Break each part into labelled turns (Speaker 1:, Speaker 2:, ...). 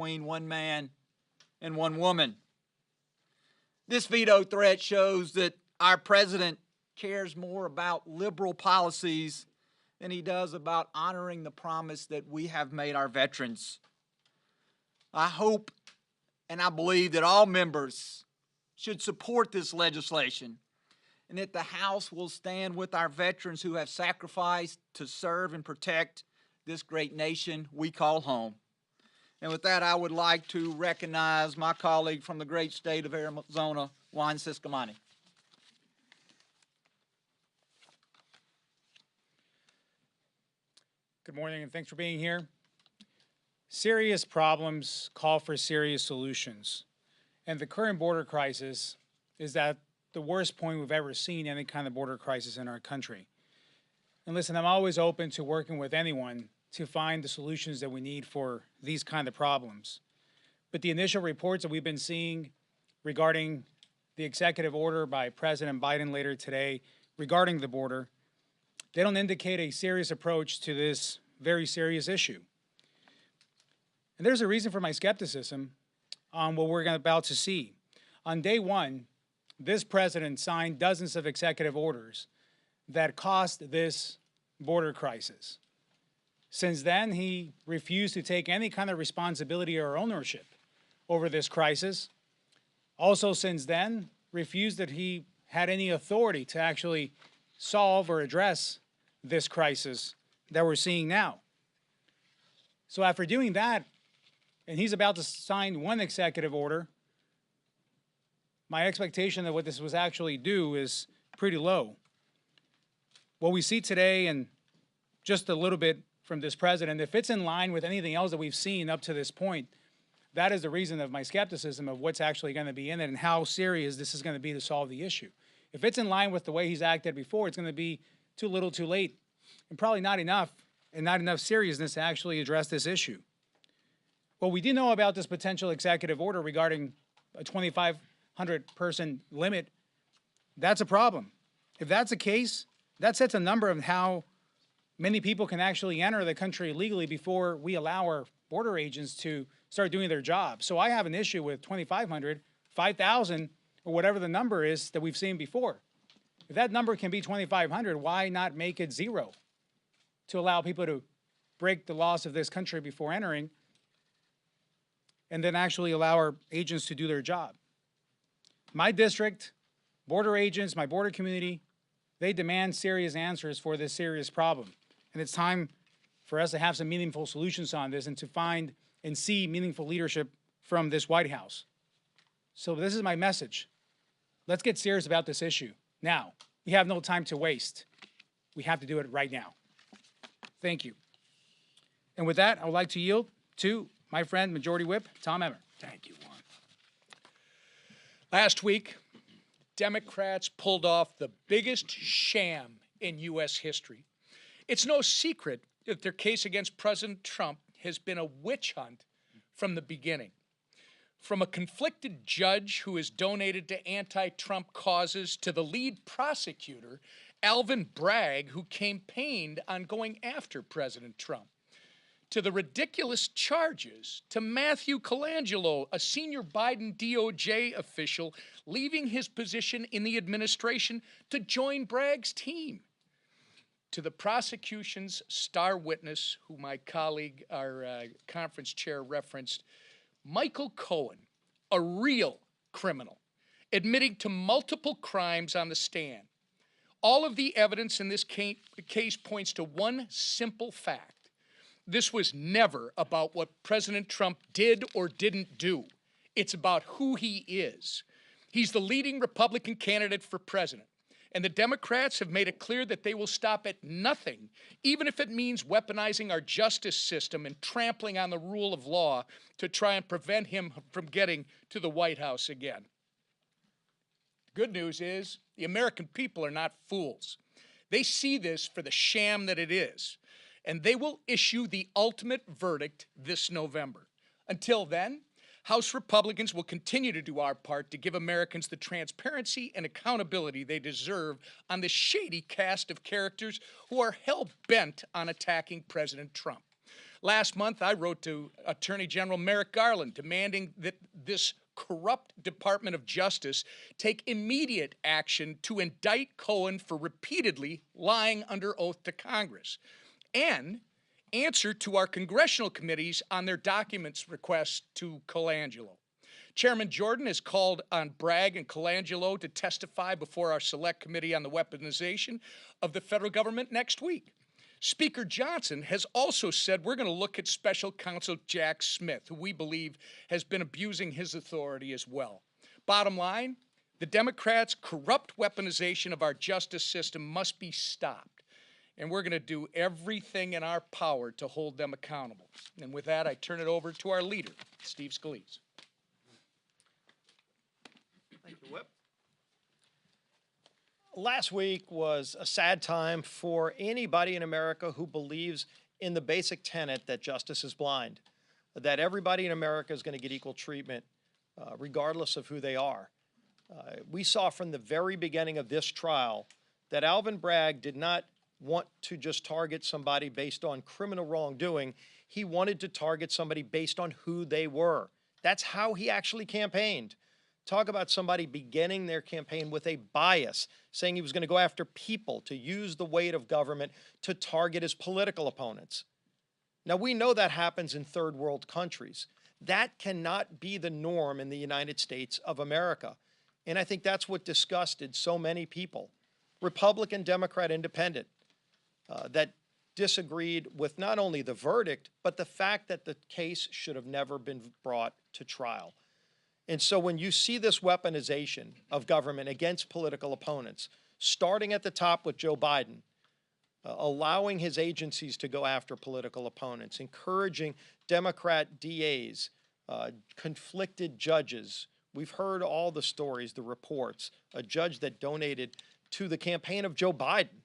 Speaker 1: between one man and one woman. This veto threat shows that our president cares more about liberal policies than he does about honoring the promise that we have made our veterans. I hope and I believe that all members should support this legislation and that the House will stand with our veterans who have sacrificed to serve and protect this great nation we call home. And with that, I would like to recognize my colleague from the great state of Arizona, Juan Ciscomani.
Speaker 2: Good morning, and thanks for being here. Serious problems call for serious solutions. And the current border crisis is at the worst point we've ever seen any kind of border crisis in our country. And listen, I'm always open to working with anyone to find the solutions that we need for these kind of problems. But the initial reports that we've been seeing regarding the executive order by President Biden later today regarding the border, they don't indicate a serious approach to this very serious issue. And there's a reason for my skepticism on what we're about to see. On day one, this president signed dozens of executive orders that caused this border crisis. Since then, he refused to take any kind of responsibility or ownership over this crisis. Also, since then, refused that he had any authority to actually solve or address this crisis that we're seeing now. So after doing that, and he's about to sign one executive order, my expectation of what this was actually do is pretty low. What we see today, and just a little bit from this president, if it's in line with anything else that we've seen up to this point, that is the reason of my skepticism of what's actually going to be in it and how serious this is going to be to solve the issue. If it's in line with the way he's acted before, it's going to be too little too late, and probably not enough, and not enough seriousness to actually address this issue. What we do know about this potential executive order regarding a 2,500 person limit, that's a problem. If that's the case, that sets a number of how many people can actually enter the country legally before we allow our border agents to start doing their job. So I have an issue with 2,500, 5,000, or whatever the number is that we've seen before. If that number can be 2,500, why not make it 0 to allow people to break the laws of this country before entering and then actually allow our agents to do their job? My district, border agents, my border community, they demand serious answers for this serious problem. And it's time for us to have some meaningful solutions on this and to find and see meaningful leadership from this White House. So this is my message. Let's get serious about this issue now. We have no time to waste. We have to do it right now. Thank you. And with that, I would like to yield to my friend, Majority Whip Tom Emmer.
Speaker 3: Thank you, Juan. Last week, Democrats pulled off the biggest sham in U.S. history. It's no secret that their case against President Trump has been a witch hunt from the beginning. From a conflicted judge who has donated to anti-Trump causes to the lead prosecutor, Alvin Bragg, who campaigned on going after President Trump, to the ridiculous charges to Matthew Colangelo, a senior Biden DOJ official, leaving his position in the administration to join Bragg's team, to the prosecution's star witness, who my colleague, our conference chair, referenced, Michael Cohen, a real criminal, admitting to multiple crimes on the stand. All of the evidence in this case points to one simple fact. This was never about what President Trump did or didn't do. It's about who he is. He's the leading Republican candidate for president. And the Democrats have made it clear that they will stop at nothing, even if it means weaponizing our justice system and trampling on the rule of law to try and prevent him from getting to the White House again. The good news is the American people are not fools. They see this for the sham that it is, and they will issue the ultimate verdict this November. Until then, House Republicans will continue to do our part to give Americans the transparency and accountability they deserve on the shady cast of characters who are hell-bent on attacking President Trump. Last month, I wrote to Attorney General Merrick Garland demanding that this corrupt Department of Justice take immediate action to indict Cohen for repeatedly lying under oath to Congress and answer to our congressional committees on their documents requests to Colangelo. Chairman Jordan has called on Bragg and Colangelo to testify before our Select Committee on the Weaponization of the federal government next week. Speaker Johnson has also said we're going to look at Special Counsel Jack Smith, who we believe has been abusing his authority as well. Bottom line, the Democrats' corrupt weaponization of our justice system must be stopped, and we're going to do everything in our power to hold them accountable. And with that, I turn it over to our leader, Steve Scalise.
Speaker 4: Thank you, Whip. Last week was a sad time for anybody in America who believes in the basic tenet that justice is blind, that everybody in America is going to get equal treatment regardless of who they are. We saw from the very beginning of this trial that Alvin Bragg did not want to just target somebody based on criminal wrongdoing. He wanted to target somebody based on who they were. That's how he actually campaigned. Talk about somebody beginning their campaign with a bias, saying he was going to go after people, to use the weight of government to target his political opponents. Now, we know that happens in third world countries. That cannot be the norm in the United States of America. And I think that's what disgusted so many people, Republican, Democrat, Independent, that disagreed with not only the verdict, but the fact that the case should have never been brought to trial. And so when you see this weaponization of government against political opponents, starting at the top with Joe Biden, allowing his agencies to go after political opponents, encouraging Democrat DAs, conflicted judges. We've heard all the stories, the reports. A judge that donated to the campaign of Joe Biden.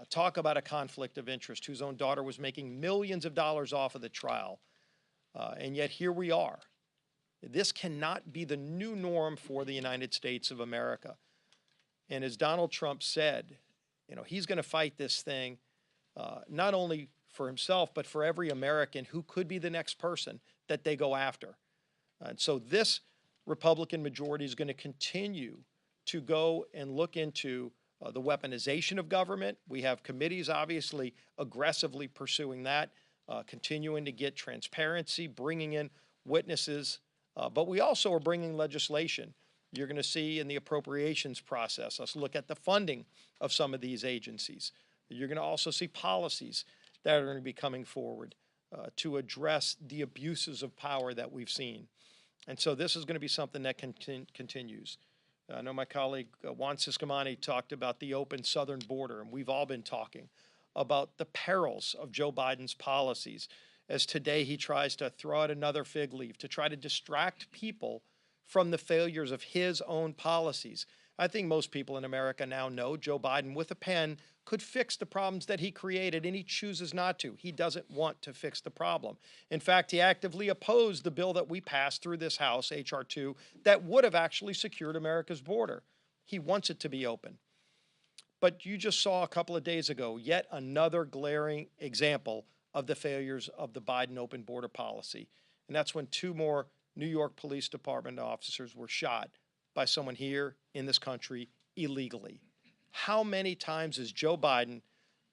Speaker 4: Talk about a conflict of interest, whose own daughter was making millions of dollars off of the trial. And yet here we are. This cannot be the new norm for the United States of America. And as Donald Trump said, he's going to fight this thing not only for himself, but for every American who could be the next person that they go after. And so this Republican majority is going to continue to go and look into the weaponization of government. We have committees, obviously, aggressively pursuing that, continuing to get transparency, bringing in witnesses. But we also are bringing legislation. You're going to see in the appropriations process us look at the funding of some of these agencies. You're going to also see policies that are going to be coming forward to address the abuses of power that we've seen. And so this is going to be something that continues. I know my colleague Juan Ciscomani talked about the open southern border, and we've all been talking about the perils of Joe Biden's policies, as today he tries to throw out another fig leaf to try to distract people from the failures of his own policies. I think most people in America now know Joe Biden, with a pen, could fix the problems that he created, and he chooses not to. He doesn't want to fix the problem. In fact, he actively opposed the bill that we passed through this House, H.R. 2, that would have actually secured America's border. He wants it to be open. But you just saw a couple of days ago yet another glaring example of the failures of the Biden open border policy. And that's when 2 more New York Police Department officers were shot by someone here in this country illegally. How many times is Joe Biden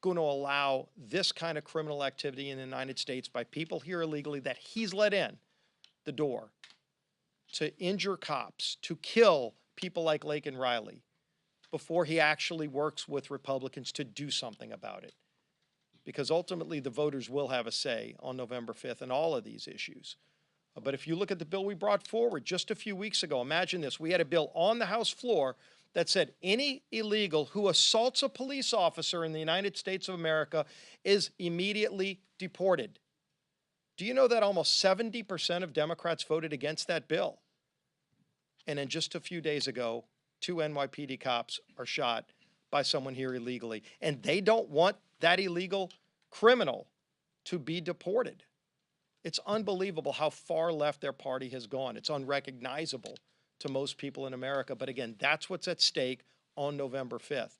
Speaker 4: going to allow this kind of criminal activity in the United States by people here illegally that he's let in the door to injure cops, to kill people like Laken Riley, before he actually works with Republicans to do something about it? Because ultimately the voters will have a say on November 5th in all of these issues. But if you look at the bill we brought forward just a few weeks ago, imagine this. We had a bill on the House floor that said any illegal who assaults a police officer in the United States of America is immediately deported. Do you know that almost 70% of Democrats voted against that bill? And then just a few days ago, 2 NYPD cops are shot by someone here illegally. And they don't want that illegal criminal to be deported. It's unbelievable how far left their party has gone. It's unrecognizable to most people in America. But again, that's what's at stake on November 5th.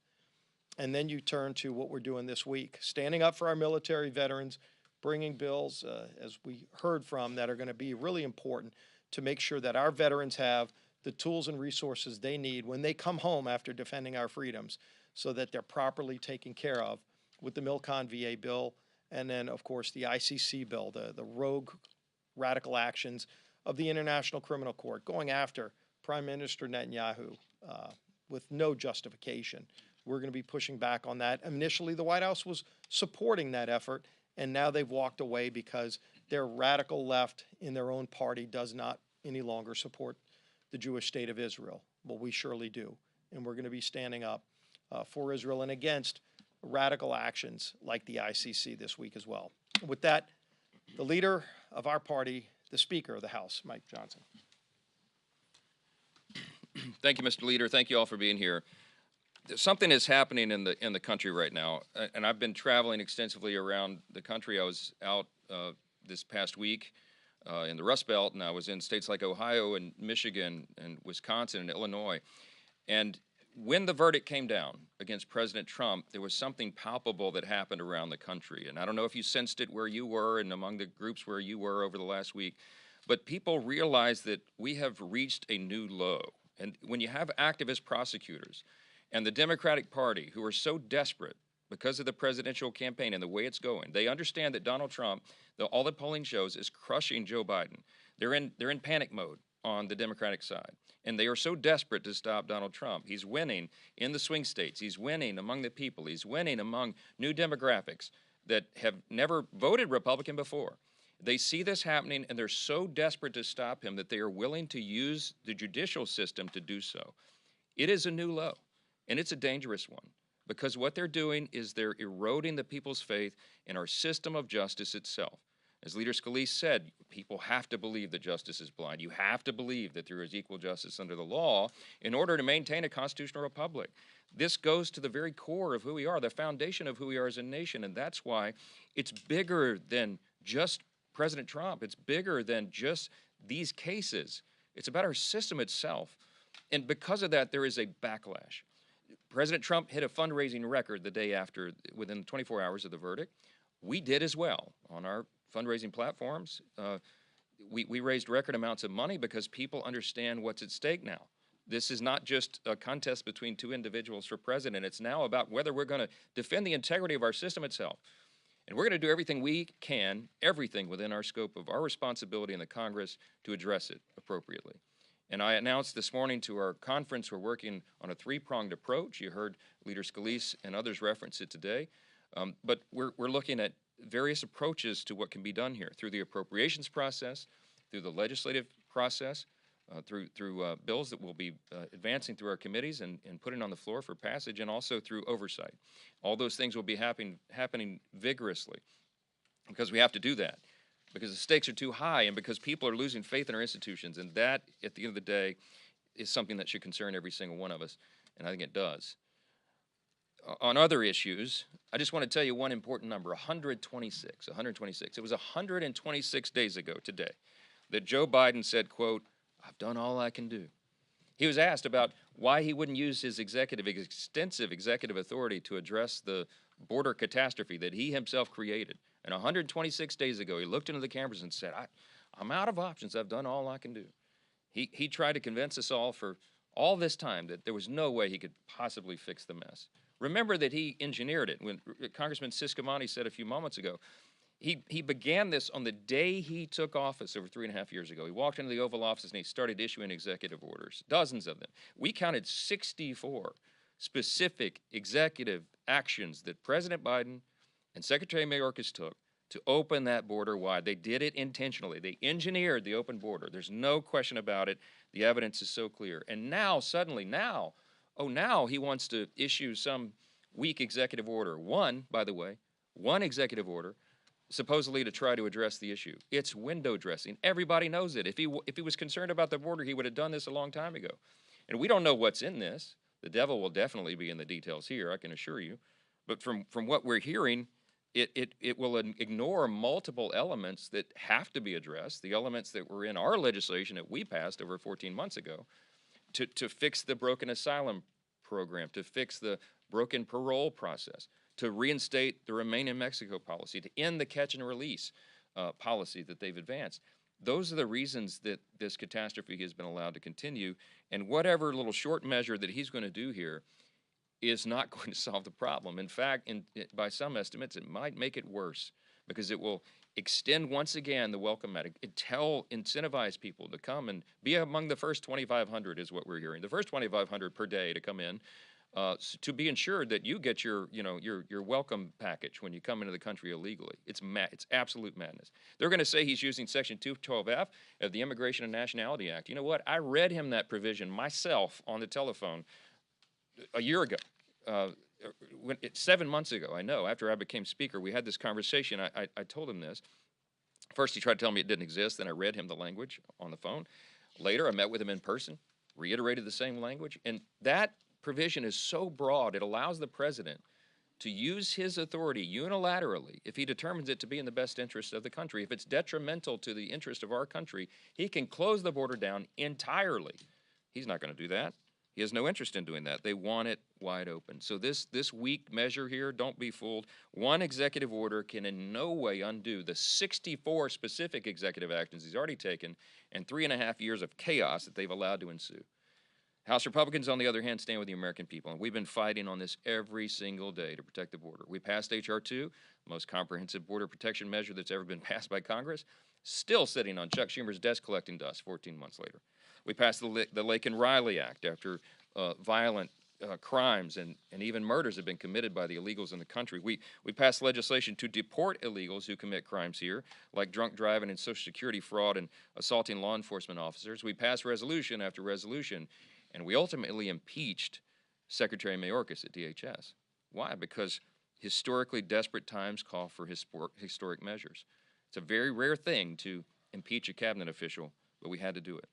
Speaker 4: And then you turn to what we're doing this week, standing up for our military veterans, bringing bills, as we heard from, that are going to be really important to make sure that our veterans have the tools and resources they need when they come home after defending our freedoms, so that they're properly taken care of with the Milcon VA bill, and then, of course, the ICC bill, the rogue radical actions of the International Criminal Court going after Prime Minister Netanyahu with no justification. We're going to be pushing back on that. Initially, the White House was supporting that effort, and now they've walked away because their radical left in their own party does not any longer support the Jewish state of Israel. Well, we surely do, and we're going to be standing up for Israel and against radical actions like the ICC this week as well. With that, the leader of our party, the Speaker of the House, Mike Johnson.
Speaker 5: Thank you, Mr. Leader. Thank you all for being here. Something is happening in the country right now, and I've been traveling extensively around the country. I was out this past week in the Rust Belt, and I was in states like Ohio and Michigan and Wisconsin and Illinois. And when the verdict came down against President Trump, there was something palpable that happened around the country. And I don't know if you sensed it where you were and among the groups where you were over the last week, but people realized that we have reached a new low. And when you have activist prosecutors and the Democratic Party, who are so desperate because of the presidential campaign and the way it's going, they understand that Donald Trump, all the polling shows, is crushing Joe Biden. They're in panic mode on the Democratic side, and they are so desperate to stop Donald Trump. He's winning in the swing states. He's winning among the people. He's winning among new demographics that have never voted Republican before. They see this happening, and they're so desperate to stop him that they are willing to use the judicial system to do so. It is a new low, and it's a dangerous one, because what they're doing is they're eroding the people's faith in our system of justice itself. As Leader Scalise said, people have to believe that justice is blind. You have to believe that there is equal justice under the law in order to maintain a constitutional republic. This goes to the very core of who we are, the foundation of who we are as a nation, and that's why it's bigger than just President Trump. It's bigger than just these cases. It's about our system itself. And because of that, there is a backlash. President Trump hit a fundraising record the day after, within 24 hours of the verdict. We did as well on our fundraising platforms. We raised record amounts of money because people understand what's at stake now. This is not just a contest between two individuals for president. It's now about whether we're going to defend the integrity of our system itself. And we're going to do everything we can, everything within our scope of our responsibility in the Congress to address it appropriately. And I announced this morning to our conference we're working on a three-pronged approach. You heard Leader Scalise and others reference it today. But we're looking at various approaches to what can be done here through the appropriations process, through the legislative process, through bills that we'll be advancing through our committees and putting on the floor for passage, and also through oversight. All those things will be happening vigorously, because we have to do that, because the stakes are too high and because people are losing faith in our institutions. And that, at the end of the day, is something that should concern every single one of us, and I think it does. On other issues, I just want to tell you one important number, 126. It was 126 days ago today that Joe Biden said, quote, "I've done all I can do." He was asked about why he wouldn't use his extensive executive authority to address the border catastrophe that he himself created. And 126 days ago, he looked into the cameras and said, I'm out of options. I've done all I can do. He tried to convince us all for all this time that there was no way he could possibly fix the mess. Remember that he engineered it. When Congressman Ciscomani said a few moments ago, he began this on the day he took office over 3.5 years ago. He walked into the Oval Office and he started issuing executive orders, dozens of them. We counted 64 specific executive actions that President Biden and Secretary Mayorkas took to open that border wide. They did it intentionally. They engineered the open border. There's no question about it. The evidence is so clear. And now, suddenly, now he wants to issue some weak executive order. One executive order, supposedly to try to address the issue. It's window dressing. Everybody knows it. If he was concerned about the border, he would have done this a long time ago. And we don't know what's in this. The devil will definitely be in the details here, I can assure you. But from what we're hearing, it will ignore multiple elements that have to be addressed, the elements that were in our legislation that we passed over 14 months ago, to fix the broken asylum program, to fix the broken parole process, to reinstate the Remain in Mexico policy, to end the catch and release policy that they've advanced. Those are the reasons that this catastrophe has been allowed to continue. And whatever little short measure that he's going to do here is not going to solve the problem. In fact, by some estimates, it might make it worse because it will extend once again the welcome mat. Incentivize people to come and be among the first 2,500 is what we're hearing. The first 2,500 per day to come in to be ensured that you get your welcome package when you come into the country illegally. It's absolute madness. They're going to say he's using Section 212F of the Immigration and Nationality Act. You know what? I read him that provision myself on the telephone a year ago. 7 months ago, I know, after I became speaker, we had this conversation. I told him this. First, he tried to tell me it didn't exist. Then I read him the language on the phone. Later, I met with him in person, reiterated the same language. And that provision is so broad, it allows the president to use his authority unilaterally if he determines it to be in the best interest of the country. If it's detrimental to the interest of our country, he can close the border down entirely. He's not going to do that. He has no interest in doing that. They want it wide open. So this weak measure here, don't be fooled. One executive order can in no way undo the 64 specific executive actions he's already taken and 3.5 years of chaos that they've allowed to ensue. House Republicans, on the other hand, stand with the American people, and we've been fighting on this every single day to protect the border. We passed H.R. 2, the most comprehensive border protection measure that's ever been passed by Congress, still sitting on Chuck Schumer's desk collecting dust 14 months later. We passed the Laken Riley Act after violent crimes and even murders have been committed by the illegals in the country. We passed legislation to deport illegals who commit crimes here, like drunk driving and Social Security fraud and assaulting law enforcement officers. We passed resolution after resolution, and we ultimately impeached Secretary Mayorkas at DHS. Why? Because historically desperate times call for historic measures. It's a very rare thing to impeach a cabinet official, but we had to do it.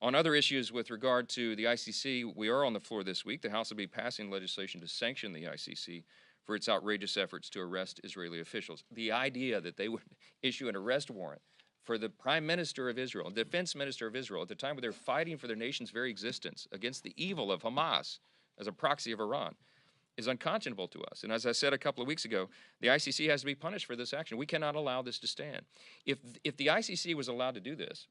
Speaker 5: On other issues with regard to the ICC, we are on the floor this week. The House will be passing legislation to sanction the ICC for its outrageous efforts to arrest Israeli officials. The idea that they would issue an arrest warrant for the Prime Minister of Israel, Defense Minister of Israel, at the time when they're fighting for their nation's very existence against the evil of Hamas as a proxy of Iran, is unconscionable to us. And as I said a couple of weeks ago, the ICC has to be punished for this action. We cannot allow this to stand. If the ICC was allowed to do this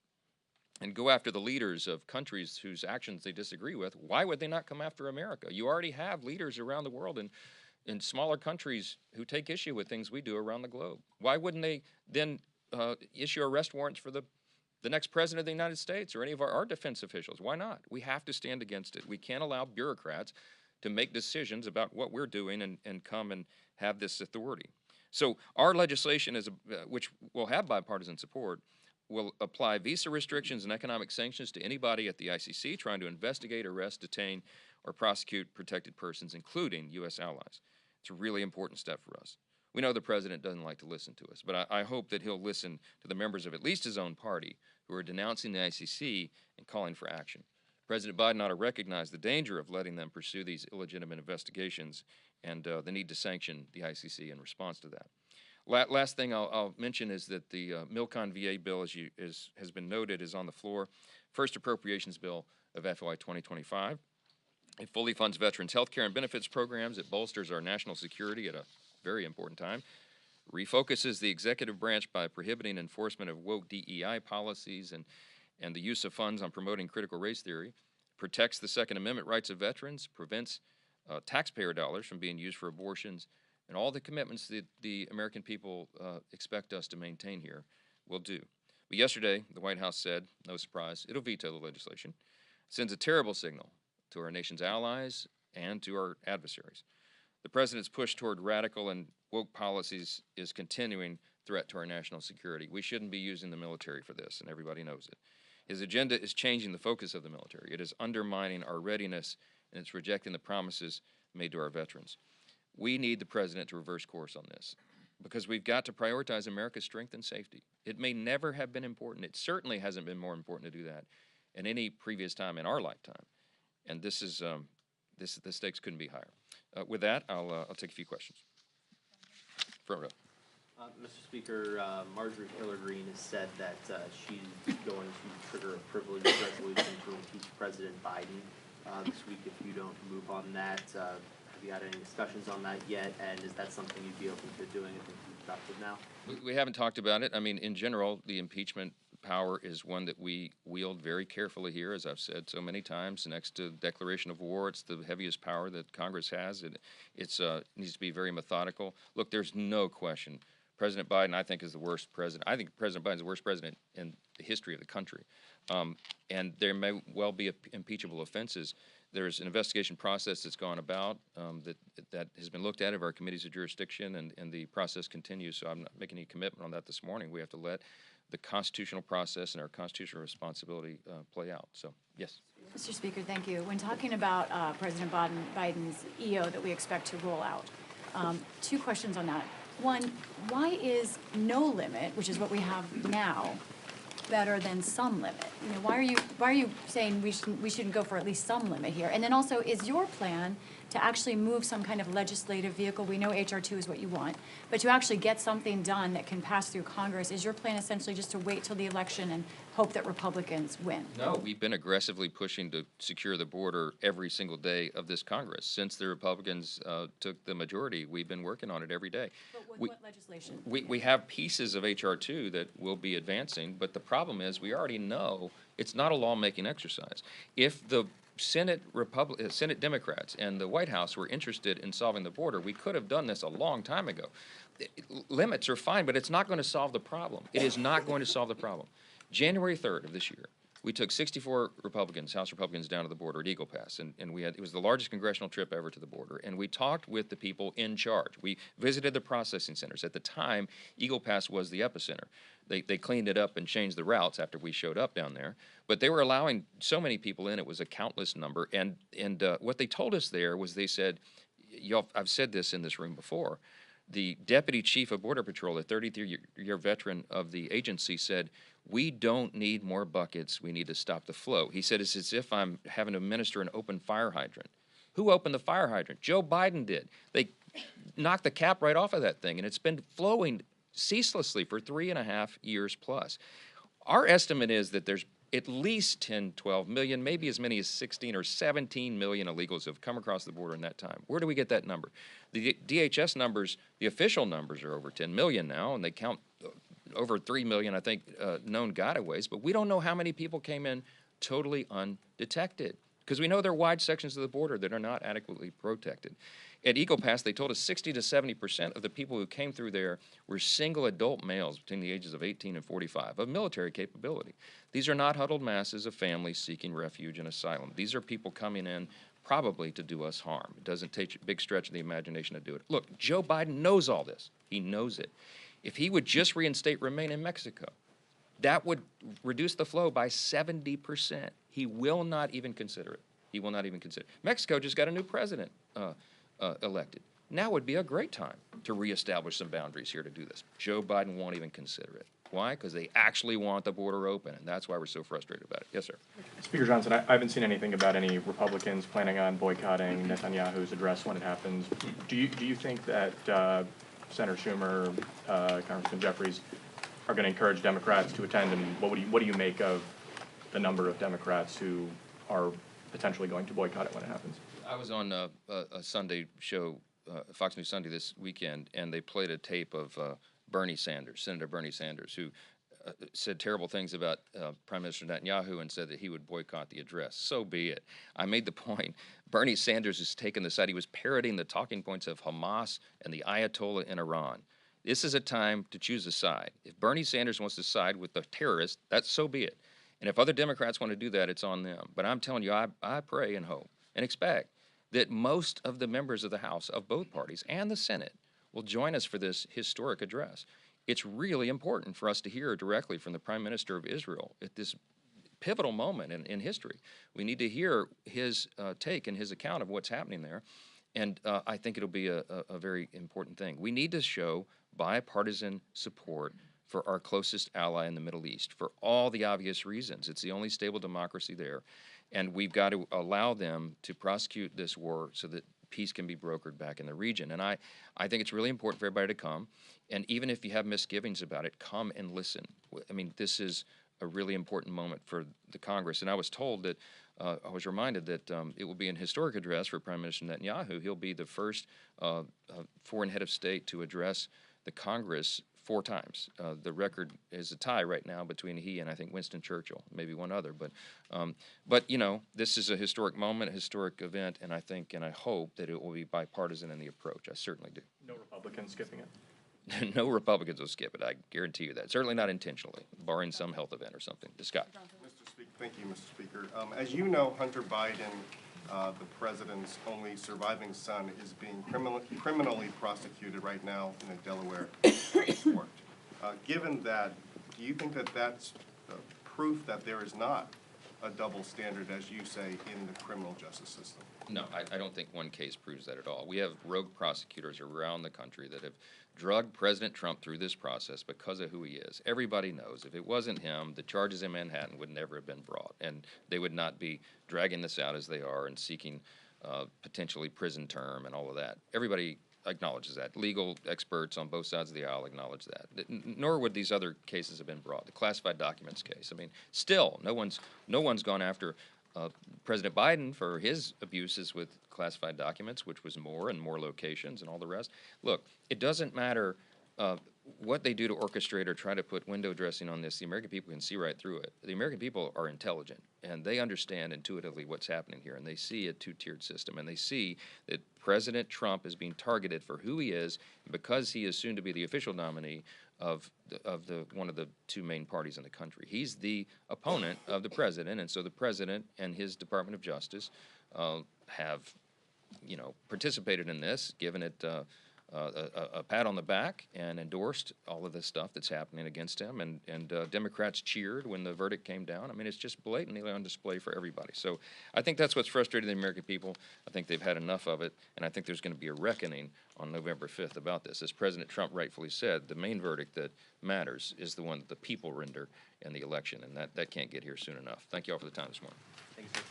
Speaker 5: and go after the leaders of countries whose actions they disagree with, why would they not come after America? You already have leaders around the world in smaller countries who take issue with things we do around the globe. Why wouldn't they then issue arrest warrants for the next president of the United States or any of our defense officials? Why not? We have to stand against it. We can't allow bureaucrats to make decisions about what we're doing and come and have this authority. So our legislation, which will have bipartisan support, will apply visa restrictions and economic sanctions to anybody at the ICC trying to investigate, arrest, detain, or prosecute protected persons, including U.S. allies. It's a really important step for us. We know the president doesn't like to listen to us, but I hope that he'll listen to the members of at least his own party who are denouncing the ICC and calling for action. President Biden ought to recognize the danger of letting them pursue these illegitimate investigations and the need to sanction the ICC in response to that. Last thing I'll mention is that the Milcon VA bill, has been noted, is on the floor. First appropriations bill of FY 2025. It fully funds veterans' health care and benefits programs. It bolsters our national security at a very important time. Refocuses the executive branch by prohibiting enforcement of woke DEI policies and the use of funds on promoting critical race theory. Protects the Second Amendment rights of veterans. Prevents taxpayer dollars from being used for abortions. And all the commitments that the American people expect us to maintain here will do. But yesterday, the White House said, no surprise, it'll veto the legislation. Sends a terrible signal to our nation's allies and to our adversaries. The president's push toward radical and woke policies is continuing threat to our national security. We shouldn't be using the military for this, and everybody knows it. His agenda is changing the focus of the military. It is undermining our readiness, and it's rejecting the promises made to our veterans. We need the president to reverse course on this because we've got to prioritize America's strength and safety. It may never have been important. It certainly hasn't been more important to do that in any previous time in our lifetime. And this is the stakes couldn't be higher. With that, I'll take a few questions. Front row.
Speaker 6: Mr. Speaker, Marjorie Taylor Greene has said that she's going to trigger a privilege resolution to impeach President Biden this week if you don't move on that. Have you had any discussions on that yet? And is that something you'd be open to doing if it's productive now?
Speaker 5: We haven't talked about it. I mean, in general, the impeachment power is one that we wield very carefully here, as I've said so many times. Next to declaration of war, it's the heaviest power that Congress has. It needs to be very methodical. Look, there's no question. President Biden, I think, is the worst president. I think President Biden is the worst president in the history of the country. And there may well be impeachable offenses. There's an investigation process that's gone about that has been looked at of our committees of jurisdiction, and the process continues. So I'm not making any commitment on that this morning. We have to let the constitutional process and our constitutional responsibility play out. So, yes.
Speaker 7: Mr. Speaker, thank you. When talking about President Biden's EO that we expect to roll out, two questions on that. One, why is no limit, which is what we have now, better than some limit? You know, why are you saying we shouldn't go for at least some limit here? And then also, is your plan to actually move some kind of legislative vehicle? We know HR 2 is what you want, but to actually get something done that can pass through Congress, is your plan essentially just to wait till the election and hope that Republicans win?
Speaker 5: No, we've been aggressively pushing to secure the border every single day of this Congress. Since the Republicans took the majority, we've been working on it every day.
Speaker 7: But with what legislation?
Speaker 5: We have pieces of HR 2 that will be advancing, but the problem is we already know it's not a lawmaking exercise. If the Senate Democrats and the White House were interested in solving the border, we could have done this a long time ago. Limits are fine, but it's not going to solve the problem. It is not going to solve the problem. January 3rd of this year, we took 64 Republicans, House Republicans, down to the border at Eagle Pass, and it was the largest congressional trip ever to the border, and we talked with the people in charge. We visited the processing centers. At the time, Eagle Pass was the epicenter. They cleaned it up and changed the routes after we showed up down there, but they were allowing so many people in, it was a countless number, and what they told us there was, they said, I've said this in this room before, the deputy chief of Border Patrol, a 33-year veteran of the agency, said, "We don't need more buckets. We need to stop the flow." He said, "It's as if I'm having to administer an open fire hydrant." Who opened the fire hydrant? Joe Biden did. They knocked the cap right off of that thing, and it's been flowing ceaselessly for 3.5 years plus. Our estimate is that there's at least 10, 12 million, maybe as many as 16 or 17 million illegals have come across the border in that time. Where do we get that number? The DHS numbers, the official numbers, are over 10 million now, and they count over 3 million, I think, known gotaways, but we don't know how many people came in totally undetected, because we know there are wide sections of the border that are not adequately protected. At Eagle Pass, they told us 60 to 70% of the people who came through there were single adult males between the ages of 18 and 45 of military capability. These are not huddled masses of families seeking refuge and asylum. These are people coming in probably to do us harm. It doesn't take a big stretch of the imagination to do it. Look, Joe Biden knows all this. He knows it. If he would just reinstate Remain in Mexico, that would reduce the flow by 70%. He will not even consider it. He will not even consider it. Mexico just got a new president elected. Now would be a great time to reestablish some boundaries here to do this. Joe Biden won't even consider it. Why? Because they actually want the border open, and that's why we're so frustrated about it. Yes, sir.
Speaker 8: Speaker Johnson, I haven't seen anything about any Republicans planning on boycotting Netanyahu's address when it happens. Do you think that Senator Schumer, Congressman Jeffries are going to encourage Democrats to attend, and what do you make of the number of Democrats who are potentially going to boycott it when it happens?
Speaker 5: I was on a Sunday show, Fox News Sunday this weekend, and they played a tape of Bernie Sanders, Senator Bernie Sanders, who said terrible things about Prime Minister Netanyahu and said that he would boycott the address. So be it. I made the point. Bernie Sanders has taken the side. He was parroting the talking points of Hamas and the Ayatollah in Iran. This is a time to choose a side. If Bernie Sanders wants to side with the terrorists, that's so be it. And if other Democrats want to do that, it's on them. But I'm telling you, I pray and hope and expect that most of the members of the House of both parties and the Senate will join us for this historic address. It's really important for us to hear directly from the Prime Minister of Israel at this pivotal moment in history. We need to hear his take and his account of what's happening there, and I think it'll be a very important thing. We need to show bipartisan support for our closest ally in the Middle East for all the obvious reasons. It's the only stable democracy there, and we've got to allow them to prosecute this war so that peace can be brokered back in the region. And I think it's really important for everybody to come, and even if you have misgivings about it, come and listen. I mean, this is a really important moment for the Congress. And I was told that, I was reminded that it will be an historic address for Prime Minister Netanyahu. He'll be the first foreign head of state to address the Congress 4 times. The record is a tie right now between he and I think Winston Churchill, maybe one other. But you know, this is a historic moment, a historic event, and I think and I hope that it will be bipartisan in the approach. I certainly do.
Speaker 8: No Republicans skipping it?
Speaker 5: No Republicans will skip it. I guarantee you that. Certainly not intentionally, barring some health event or something. Scott.
Speaker 9: Mr. Speaker, thank you, Mr. Speaker. As you know, Hunter Biden, the president's only surviving son, is being criminally prosecuted right now in a Delaware court. Given that, do you think that that's proof that there is not a double standard, as you say, in the criminal justice system?
Speaker 5: No, I don't think one case proves that at all. We have rogue prosecutors around the country that have drugged President Trump through this process because of who he is. Everybody knows if it wasn't him, the charges in Manhattan would never have been brought, and they would not be dragging this out as they are and seeking potentially prison term and all of that. Everybody acknowledges that. Legal experts on both sides of the aisle acknowledge that. Nor would these other cases have been brought. The classified documents case. I mean, still, no one's gone after President Biden for his abuses with classified documents, which was more and more locations and all the rest. Look, it doesn't matter what they do to orchestrate or try to put window dressing on this. The American people can see right through it. The American people are intelligent, and they understand intuitively what's happening here, and they see a two-tiered system, and they see that President Trump is being targeted for who he is because he is soon to be the official nominee of one of the 2 main parties in the country. He's the opponent of the president, and so the president and his Department of Justice have, you know, participated in this, given it a pat on the back, and endorsed all of this stuff that's happening against him. And Democrats cheered when the verdict came down. I mean, it's just blatantly on display for everybody. So I think that's what's frustrating the American people. I think they've had enough of it, and I think there's going to be a reckoning on November 5th about this. As President Trump rightfully said, the main verdict that matters is the one that the people render in the election, and that can't get here soon enough. Thank you all for the time this morning.
Speaker 6: Thanks, sir.